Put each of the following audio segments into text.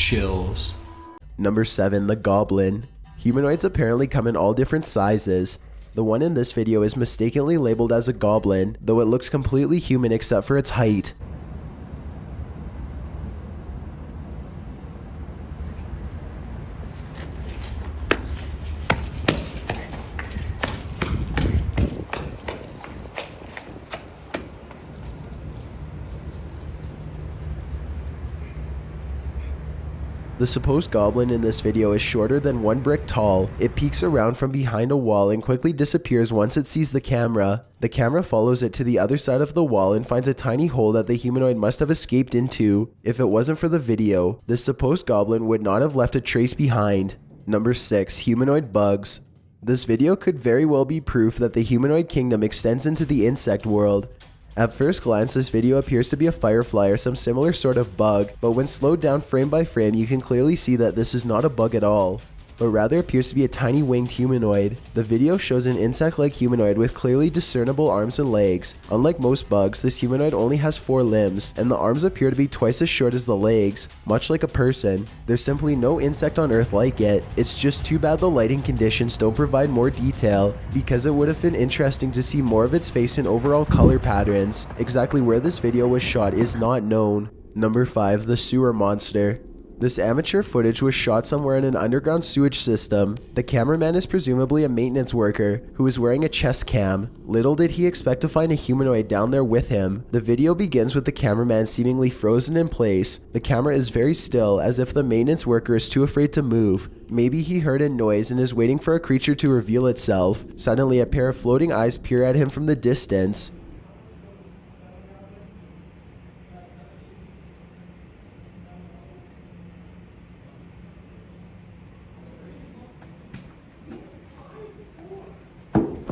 Chillz. Number 7. The Goblin. Humanoids apparently come in all different sizes. The one in this video is mistakenly labeled as a goblin, though it looks completely human except for its height. The supposed goblin in this video is shorter than 1 brick tall. It peeks around from behind a wall and quickly disappears once it sees the camera. The camera follows it to the other side of the wall and finds a tiny hole that the humanoid must have escaped into. If it wasn't for the video, this supposed goblin would not have left a trace behind. Number 6. Humanoid bugs. This video could very well be proof that the humanoid kingdom extends into the insect world. At first glance, this video appears to be a firefly or some similar sort of bug, but when slowed down frame by frame, you can clearly see that this is not a bug at all, but rather appears to be a tiny winged humanoid. The video shows an insect-like humanoid with clearly discernible arms and legs. Unlike most bugs, this humanoid only has 4 limbs, and the arms appear to be twice as short as the legs, much like a person. There's simply no insect on Earth like it. It's just too bad the lighting conditions don't provide more detail, because it would have been interesting to see more of its face and overall color patterns. Exactly where this video was shot is not known. Number 5. The Sewer Monster. This amateur footage was shot somewhere in an underground sewage system. The cameraman is presumably a maintenance worker who is wearing a chest cam. Little did he expect to find a humanoid down there with him. The video begins with the cameraman seemingly frozen in place. The camera is very still, as if the maintenance worker is too afraid to move. Maybe he heard a noise and is waiting for a creature to reveal itself. Suddenly, a pair of floating eyes peer at him from the distance.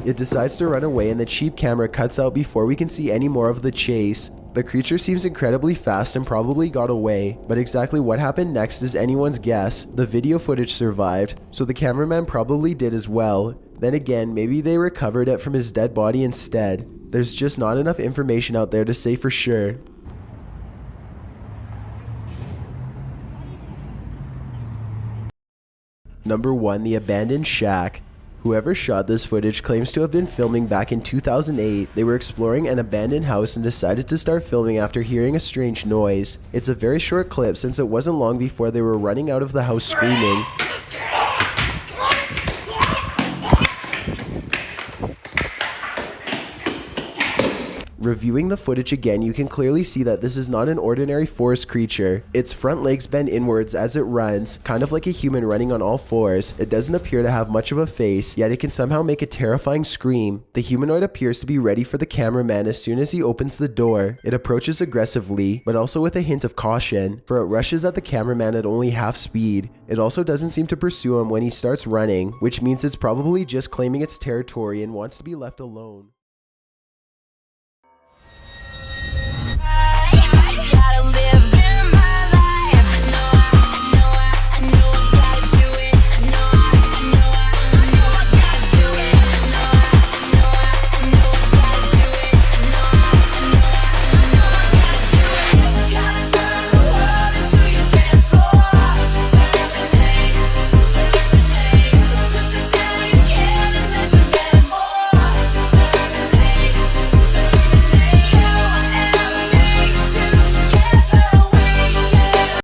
It decides to run away and the cheap camera cuts out before we can see any more of the chase. The creature seems incredibly fast and probably got away, but exactly what happened next is anyone's guess. The video footage survived, so the cameraman probably did as well. Then again, maybe they recovered it from his dead body instead. There's just not enough information out there to say for sure. Number 1. The Abandoned Shack. Whoever shot this footage claims to have been filming back in 2008. They were exploring an abandoned house and decided to start filming after hearing a strange noise. It's a very short clip since it wasn't long before they were running out of the house screaming. Reviewing the footage again, you can clearly see that this is not an ordinary forest creature. Its front legs bend inwards as it runs, kind of like a human running on all fours. It doesn't appear to have much of a face, yet it can somehow make a terrifying scream. The humanoid appears to be ready for the cameraman as soon as he opens the door. It approaches aggressively, but also with a hint of caution, for it rushes at the cameraman at only half speed. It also doesn't seem to pursue him when he starts running, which means it's probably just claiming its territory and wants to be left alone.